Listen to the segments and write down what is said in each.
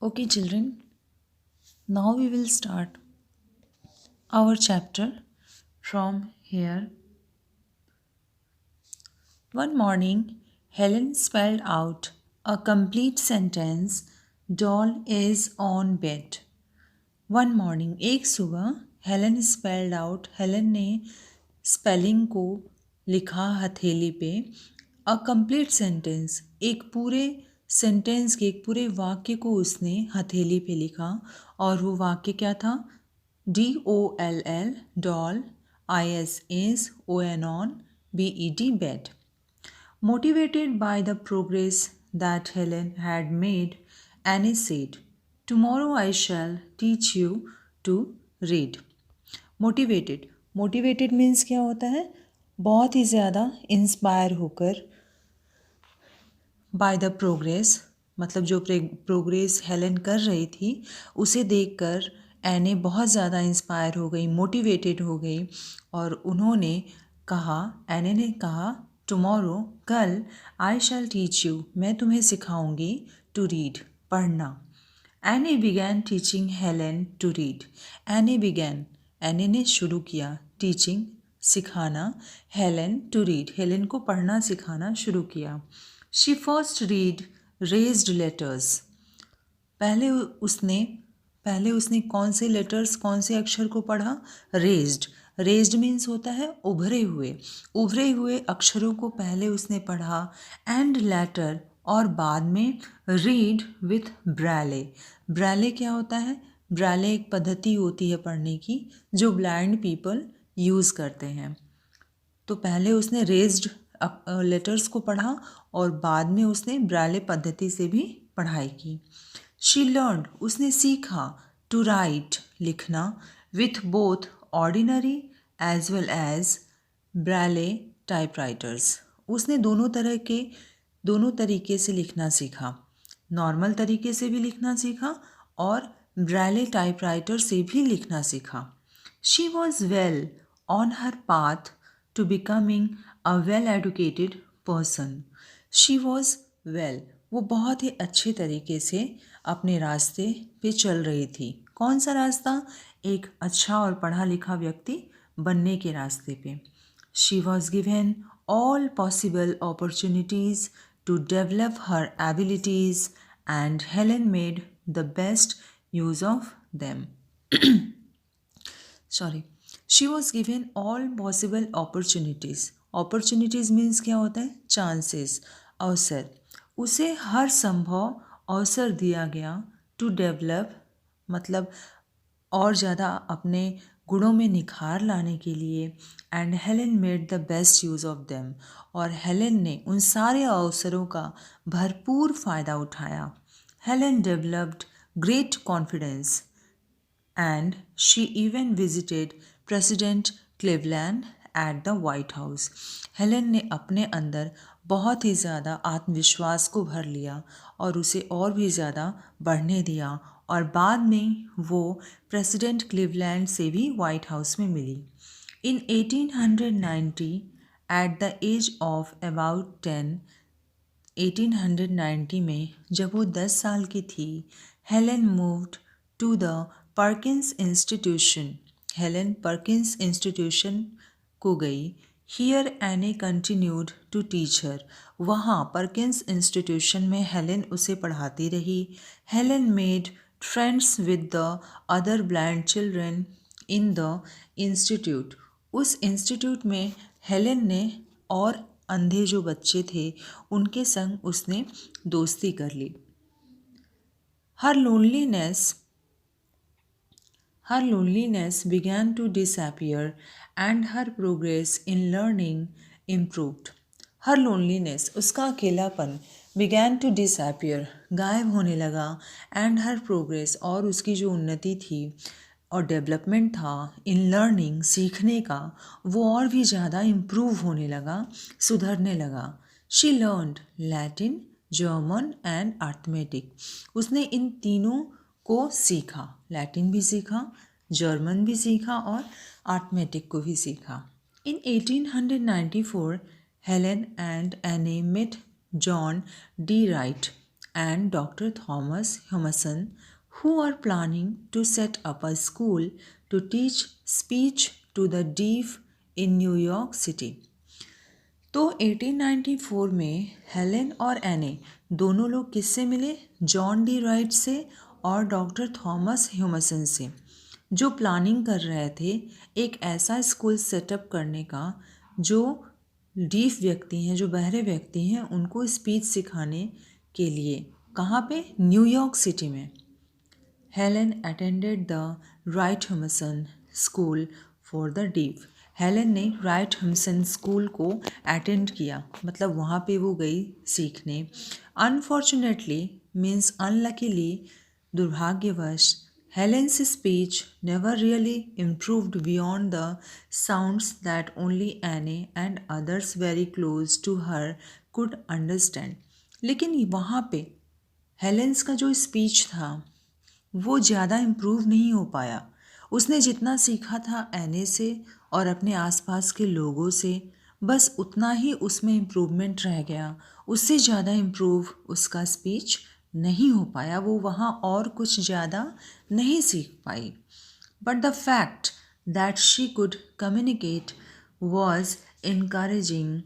Okay, children, now we will start our chapter from here. One morning, Helen spelled out a complete sentence. Doll is on bed. One morning, एक सुबह Helen spelled out, Helen ने spelling को लिखा हथेली पे। A complete sentence, एक पूरे sentence के, एक पूरे वाक्य को उसने हथेली पे लिखा। और वो वाक्य क्या था? DOLL, doll, ISON, BED, bed. Motivated by the progress that Helen had made, Annie said, "Tomorrow I shall teach you to read." Motivated means क्या होता है? बहुत ही ज़्यादा इंस्पायर होकर। बाय द प्रोग्रेस मतलब जो प्रोग्रेस हेलन कर रही थी उसे देखकर एने बहुत ज़्यादा इंस्पायर हो गई, मोटिवेटेड हो गई। और उन्होंने कहा, एने ने कहा, टुमारो, कल, आई शैल टीच यू, मैं तुम्हें सिखाऊंगी, टू रीड, पढ़ना। Anne began teaching Helen to read. Anne ने शुरू किया, टीचिंग, सिखाना, हेलन टू रीड, हेलन को पढ़ना सिखाना शुरू किया। She first read raised letters. पहले उसने कौन से लेटर्स, कौन से अक्षर को पढ़ा? रेज्ड मीन्स होता है उभरे हुए अक्षरों को पहले उसने पढ़ा। एंड लेटर, और बाद में रीड विथ ब्रैले क्या होता है? ब्रैले एक पद्धति होती है पढ़ने की जो ब्लाइंड पीपल यूज़ करते हैं। तो पहले उसने रेज्ड लेटर्स को पढ़ा और बाद में उसने ब्रैले पद्धति से भी पढ़ाई की। शी लर्नड, उसने सीखा, टू राइट, लिखना, with both ordinary as well as Braille typewriters. उसने दोनों तरीके से लिखना सीखा, नॉर्मल तरीके से भी लिखना सीखा और ब्रैले टाइपराइटर से भी लिखना सीखा। She was well on her path to becoming a well educated person. She was well, वो बहुत ही अच्छे तरीके से अपने रास्ते पे चल रही थी। कौन सा रास्ता? एक अच्छा और पढ़ा लिखा व्यक्ति बनने के रास्ते पे। She was given all possible opportunities to develop her abilities and Helen made the best use of them. She was given all possible opportunities. Opportunities means क्या होता है? चांसेस, अवसर। उसे हर संभव अवसर दिया गया, टू डेवलप मतलब और ज़्यादा अपने गुणों में निखार लाने के लिए। And Helen made the best use of them, और हेलन ने उन सारे अवसरों का भरपूर फ़ायदा उठाया। Helen developed great confidence and she even visited President Cleveland at the White House. Helen ने अपने अंदर बहुत ही ज़्यादा आत्मविश्वास को भर लिया और उसे और भी ज़्यादा बढ़ने दिया, और बाद में वो प्रेसिडेंट क्लीवलैंड से भी वाइट हाउस में मिली। In 1890, at the age of about 10, 1890 में जब वो 10 साल की थी, Helen moved to the Perkins Institution. Helen Perkins Institution को गई। हियर एने कंटिन्यूड टू टीच हर। वहाँ पर्किंस इंस्टीट्यूशन में हेलन उसे पढ़ाती रही। Helen made friends with the other blind children in the institute. उस इंस्टीट्यूट में हेलन ने और अंधे जो बच्चे थे उनके संग उसने दोस्ती कर ली। हर loneliness began to disappear and her progress in learning improved. Her loneliness, उसका अकेलापन, began to disappear, गायब होने लगा, and her progress, और उसकी जो उन्नति थी और डेवलपमेंट था, इन लर्निंग, सीखने का, वो और भी ज़्यादा इम्प्रूव होने लगा, सुधरने लगा। She learned Latin, German and arithmetic. उसने इन तीनों को सीखा, लैटिन भी सीखा, जर्मन भी सीखा और अर्थमेटिक को भी सीखा। In 1894, Helen and Anne met John D Wright. and Dr. Thomas Humason, who are planning to set up a school to teach speech to the deaf in New York City. तो 1894 में Helen और एने दोनों लोग किससे मिले? John D right से और डॉक्टर थॉमस ह्यूमसन से, जो प्लानिंग कर रहे थे एक ऐसा स्कूल सेटअप करने का जो डीफ व्यक्ति हैं, जो बहरे व्यक्ति हैं, उनको स्पीच सिखाने के लिए। कहाँ पे? न्यूयॉर्क सिटी में। Helen attended the Wright Humason school for the deaf. Helen ने राइट ह्यूमसन स्कूल को अटेंड किया, मतलब वहाँ पे वो गई सीखने। अनफॉर्चुनेटली मीन्स अनलकीली, दुर्भाग्यवश, Helen's speech never really improved beyond the sounds that only Anne and others very close to her could understand. लेकिन वहाँ पे हेलेंस का जो स्पीच था वो ज़्यादा इम्प्रूव नहीं हो पाया। उसने जितना सीखा था एने से और अपने आसपास के लोगों से, बस उतना ही उसमें इम्प्रूवमेंट रह गया। उससे ज़्यादा इम्प्रूव उसका स्पीच नहीं हो पाया, वो वहाँ और कुछ ज़्यादा नहीं सीख पाई। But the fact that she could communicate was encouraging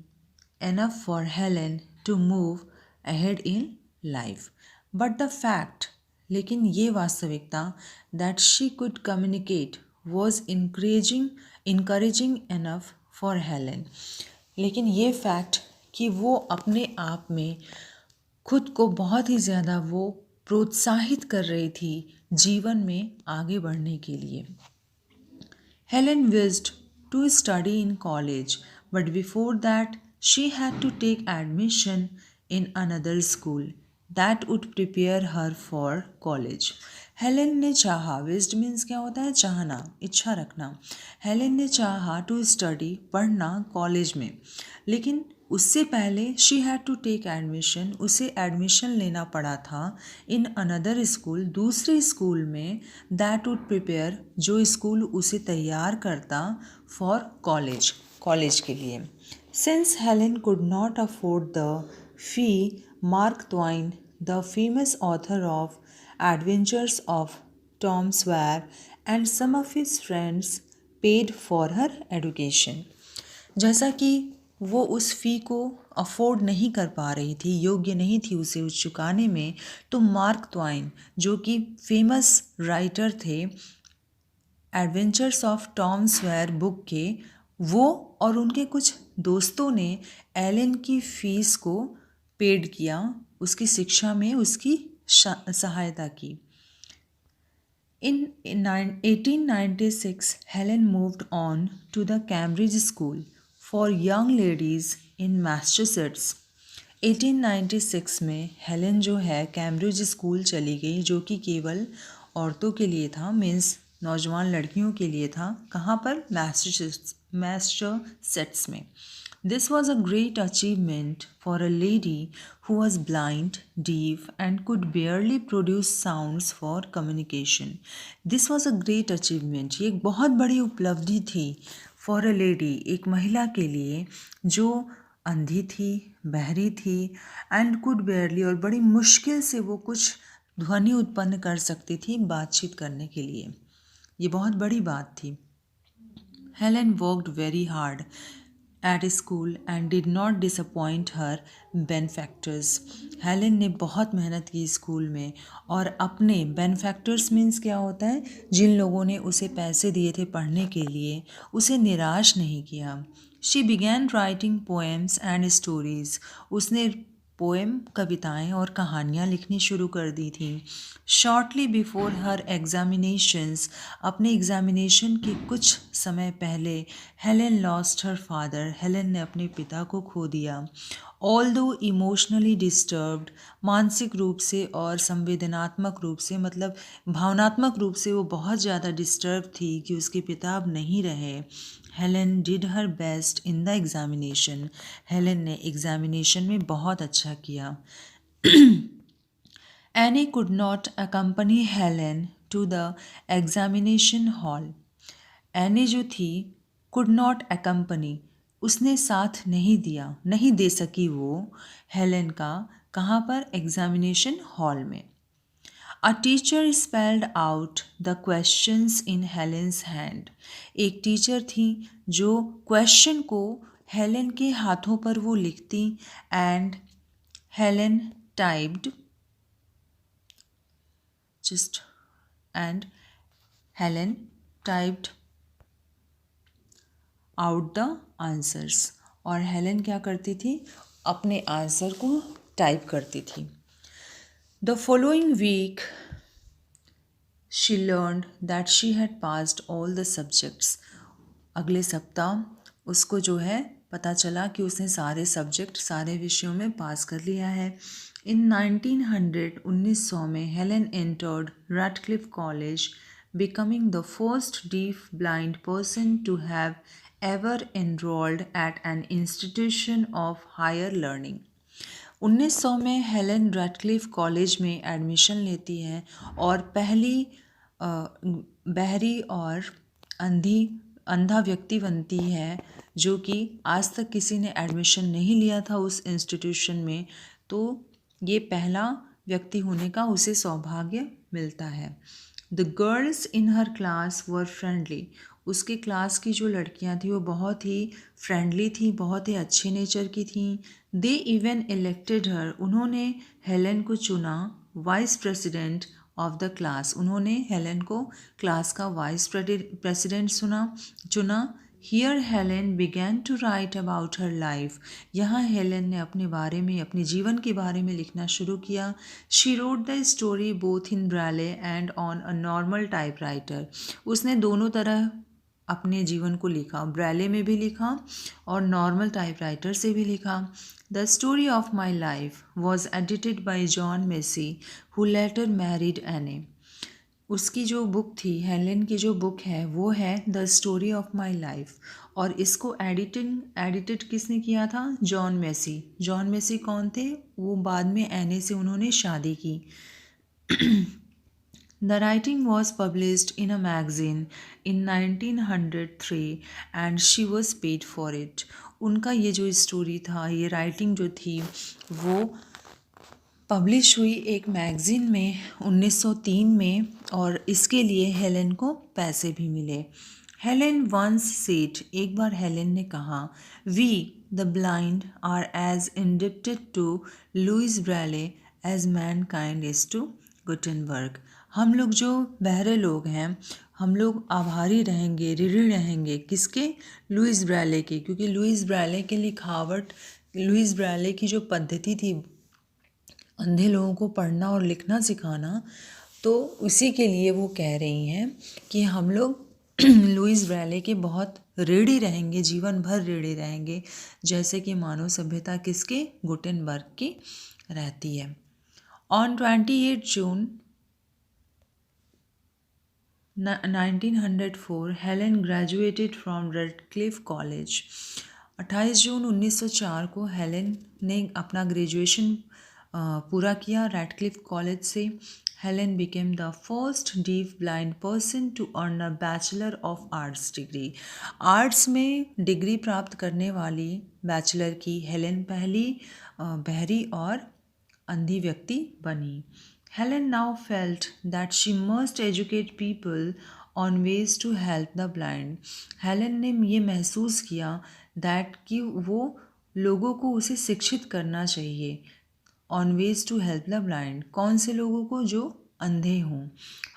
enough for Helen to move ahead in life. But the fact, लेकिन ये वास्तविकता, that she could communicate was encouraging enough for Helen. लेकिन ये फैक्ट कि वो अपने आप में खुद को बहुत ही ज़्यादा वो प्रोत्साहित कर रही थी जीवन में आगे बढ़ने के लिए। Helen wished to study in college, but before that, she had to take admission in another school that would prepare her for college. Helen ने चाहा, विस्ड मीन्स क्या होता है? चाहना, इच्छा रखना। हेलेन ने चाहा टू स्टडी, पढ़ना कॉलेज में, लेकिन उससे पहले she had to take admission, उसे एडमिशन लेना पड़ा था इन अनदर स्कूल, दूसरे स्कूल में, दैट वुड प्रिपेयर, जो स्कूल उसे तैयार करता फॉर कॉलेज, कॉलेज के लिए। Since Helen could not afford the fee, Mark Twain, the famous author of Adventures of Tom Sawyer and some of his friends paid for her education. जैसा कि वो उस फ़ी को अफोर्ड नहीं कर पा रही थी, योग्य नहीं थी उसे चुकाने में, तो मार्क ट्वाइन, जो कि फेमस राइटर थे एडवेंचर्स ऑफ टॉम स्वैर बुक के, वो और उनके कुछ दोस्तों ने एलेन की फ़ीस को पेड किया, उसकी शिक्षा में उसकी सहायता की। In 1896, Helen moved on to the Cambridge School for Young Ladies in Massachusetts. 1896 में हेलेन जो है कैम्ब्रिज स्कूल चली गई, जो कि केवल औरतों के लिए था, मीन्स नौजवान लड़कियों के लिए था। कहाँ पर? मैसाचुसेट्स में। This was a great achievement for a lady who was blind, deaf, and could barely produce sounds for communication. This was a great achievement. ये एक बहुत बड़ी उपलब्धि थी for a lady, एक महिला के लिए जो अंधी थी, बहरी थी, and could barely, और बड़ी मुश्किल से वो कुछ ध्वनि उत्पन्न कर सकती थी बातचीत करने के लिए। ये बहुत बड़ी बात थी। Helen worked very hard at school and did not disappoint her benefactors. Helen ने बहुत मेहनत की स्कूल में और अपने बेनिफैक्टर्स मीन्स क्या होता है? जिन लोगों ने उसे पैसे दिए थे पढ़ने के लिए, उसे निराश नहीं किया। She began writing poems and stories. उसने पोएम, कविताएं और कहानियाँ लिखनी शुरू कर दी थी। शॉर्टली बिफोर हर एग्जामिनेशंस, अपने एग्जामिनेशन के कुछ समय पहले, Helen lost her father, Helen ने अपने पिता को खो दिया। ऑल्दो इमोशनली डिस्टर्ब्ड, मानसिक रूप से और संवेदनात्मक रूप से, मतलब भावनात्मक रूप से वो बहुत ज़्यादा डिस्टर्ब थी कि उसके पिता अब नहीं रहे। Helen did her best in the examination, Helen ने एग्जामिनेशन में बहुत अच्छा किया। Annie could not accompany Helen to the examination hall. Annie जो थी, कुड नॉट अकम्पनी, उसने साथ नहीं दिया, नहीं दे सकी वो हेलेन का कहाँ पर? एग्जामिनेशन हॉल में। A teacher spelled out the questions in Helen's hand. एक टीचर थी जो क्वेश्चन को हेलन के हाथों पर वो लिखती and Helen typed Helen typed out the answers. और हेलन क्या करती थी? अपने आंसर को टाइप करती थी। The following week, she learned that she had passed all the subjects. अगले सप्ताह उसको जो है पता चला कि उसने सारे सब्जेक्ट सारे विषयों में पास कर लिया है। In 1900 1900 में Helen entered Radcliffe College, becoming the first deaf blind person to have ever enrolled at an institution of higher learning. 1900 में हेलन रैडक्लिफ कॉलेज में एडमिशन लेती है और पहली बहरी और अंधा व्यक्ति बनती है जो कि आज तक किसी ने एडमिशन नहीं लिया था उस इंस्टीट्यूशन में, तो ये पहला व्यक्ति होने का उसे सौभाग्य मिलता है। The girls in her class were friendly. उसके क्लास की जो लड़कियां थी वो बहुत ही फ्रेंडली थी, बहुत ही अच्छे नेचर की थी। They even elected her. उन्होंने हेलन को चुना vice president of the class. उन्होंने हेलन को क्लास का वाइस प्रेसिडेंट चुना। Here Helen began to write about her life. यहाँ हेलन ने अपने बारे में, अपने जीवन के बारे में लिखना शुरू किया। She wrote the story both in Braille and on a normal typewriter. उसने दोनों तरह अपने जीवन को लिखा, ब्रैले में भी लिखा और नॉर्मल टाइपराइटर से भी लिखा। The story of my life was edited by John Macy who later married Anne. उसकी जो बुक थी, हेलन की जो बुक है वो है the story of my life, और इसको एडिटेड किसने किया था? John Messi. जॉन मेसी कौन थे? वो बाद में एने से उन्होंने शादी की। The writing was published in a magazine in 1903 and she was paid for it. उनका ये जो स्टोरी था, ये राइटिंग जो थी वो पब्लिश हुई एक मैगज़ीन में 1903 में, और इसके लिए हेलन को पैसे भी मिले। हेलन वंस सेड, एक बार हेलन ने कहा, we the blind are as indebted to Louis Braille as mankind is to Gutenberg. हम लोग जो बहरे लोग हैं, हम लोग आभारी रहेंगे, ऋणी रहेंगे किसके? लुइस ब्रैले के, क्योंकि लुइस ब्रैले की लिखावट, लुइस ब्रैले की जो पद्धति थी अंधे लोगों को पढ़ना और लिखना सिखाना, तो उसी के लिए वो कह रही हैं कि हम लोग लुइस ब्रैले के बहुत ऋणी रहेंगे, जीवन भर ऋणी रहेंगे, जैसे कि मानव सभ्यता किसके? गुटेनबर्ग की रहती है। On 28 June 1904 Helen graduated from Radcliffe College. 28 June 1904 को हेलन ने अपना ग्रेजुएशन पूरा किया रेडक्लिफ कॉलेज से। Helen became the first deaf blind person to earn a bachelor of arts degree. Arts में डिग्री प्राप्त करने वाली बैचलर की हेलन पहली बहरी और अंधी व्यक्ति बनी। Helen now felt that she must educate people on ways to help the blind. Helen ने ये महसूस किया that कि वो लोगों को उसे शिक्षित करना चाहिए on ways to help the blind. कौन से लोगों को? जो अंधे हों।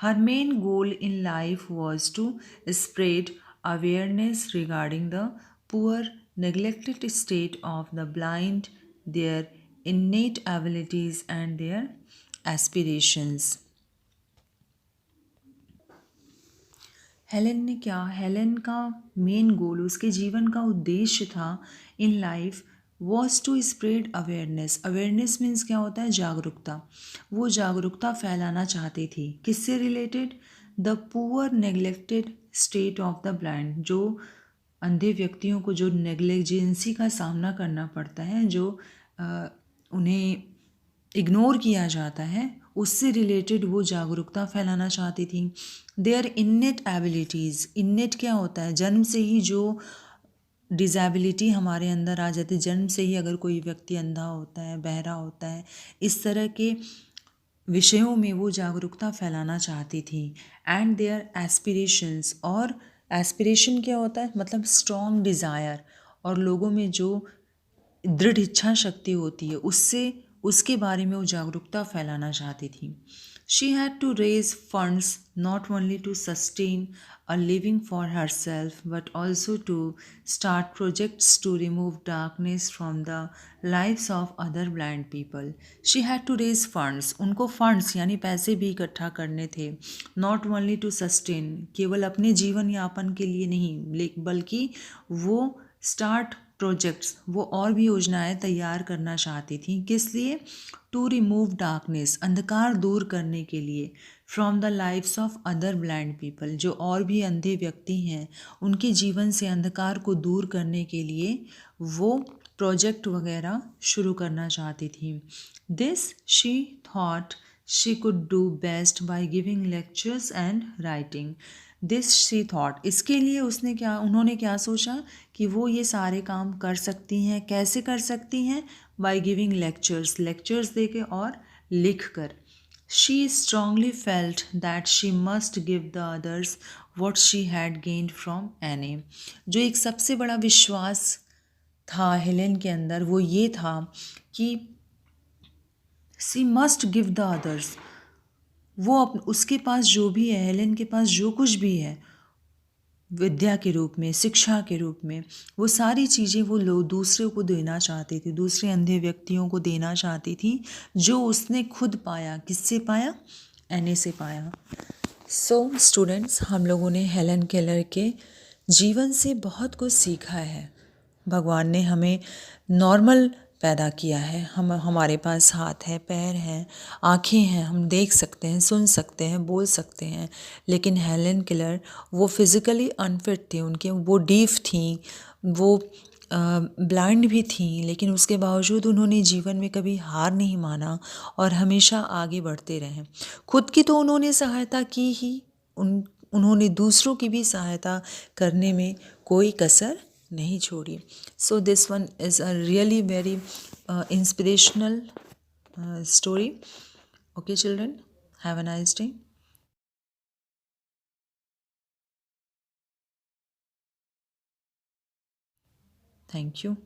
Her main goal in life was to spread awareness regarding the poor, neglected state of the blind, their innate abilities and their aspirations. Helen ने क्या? हेलन का मेन गोल, उसके जीवन का उद्देश्य था in life was to spread awareness. Awareness means क्या होता है? जागरूकता। वो जागरूकता फैलाना चाहती थी। किससे related? The poor neglected state of the blind. जो अंधे व्यक्तियों को जो नेग्लिजेंसी का सामना करना पड़ता है, जो उन्हें इग्नोर किया जाता है, उससे रिलेटेड वो जागरूकता फैलाना चाहती थी। There innate abilities. इन्नेट क्या होता है? जन्म से ही जो डिज़ेबिलिटी हमारे अंदर आ जाती है, जन्म से ही अगर कोई व्यक्ति अंधा होता है, बहरा होता है, इस तरह के विषयों में वो जागरूकता फैलाना चाहती थी। एंड देयर एस्पिरेशंस, और एस्पिरेशन क्या होता है, मतलब स्ट्रॉन्ग डिज़ायर, और लोगों में जो दृढ़ इच्छा शक्ति होती है उससे उसके बारे में वो जागरूकता फैलाना चाहती थी। She had to raise funds not only to sustain a living for herself but also to start projects to remove darkness from the lives of other blind people. She had to raise funds, उनको funds यानी पैसे भी इकट्ठा करने थे। Not only to sustain, केवल अपने जीवन यापन के लिए नहीं, बल्कि वो स्टार्ट प्रोजेक्ट्स, वो और भी योजनाएं तैयार करना चाहती थी। किस लिए? टू रिमूव डार्कनेस, अंधकार दूर करने के लिए, from the lifes of other blind people, जो और भी अंधे व्यक्ति हैं उनके जीवन से अंधकार को दूर करने के लिए वो प्रोजेक्ट वगैरह शुरू करना चाहती थी। This she thought she could do best by giving lectures and writing. This she thought, इसके लिए उन्होंने क्या सोचा कि वो ये सारे काम कर सकती हैं। कैसे कर सकती हैं? बाय गिविंग लेक्चर्स, लेक्चर्स दे के और लिख कर। She strongly felt that she must give the others what she had gained from एने। जो एक सबसे बड़ा विश्वास था हेलेन के अंदर वो ये था कि she must give the others, वो उसके पास जो भी है, हेलेन के पास जो कुछ भी है विद्या के रूप में, शिक्षा के रूप में, वो सारी चीज़ें वो लोग दूसरे को देना चाहती थी, दूसरे अंधे व्यक्तियों को देना चाहती थी, जो उसने खुद पाया। किससे पाया? एने से पाया। सो स्टूडेंट्स, हम लोगों ने हेलन केलर के जीवन से बहुत कुछ सीखा है। भगवान ने हमें नॉर्मल पैदा किया है, हमारे पास हाथ है, पैर हैं, आँखें हैं, हम देख सकते हैं, सुन सकते हैं, बोल सकते हैं। लेकिन हेलन केलर वो फिज़िकली अनफिट थी, उनके वो डीफ थी, वो ब्लाइंड भी थी, लेकिन उसके बावजूद उन्होंने जीवन में कभी हार नहीं माना और हमेशा आगे बढ़ते रहे। खुद की तो उन्होंने सहायता की ही, उन्होंने दूसरों की भी सहायता करने में कोई कसर नहीं छोड़ी। So this one is a really very inspirational story. Okay, children, have a nice day. Thank you.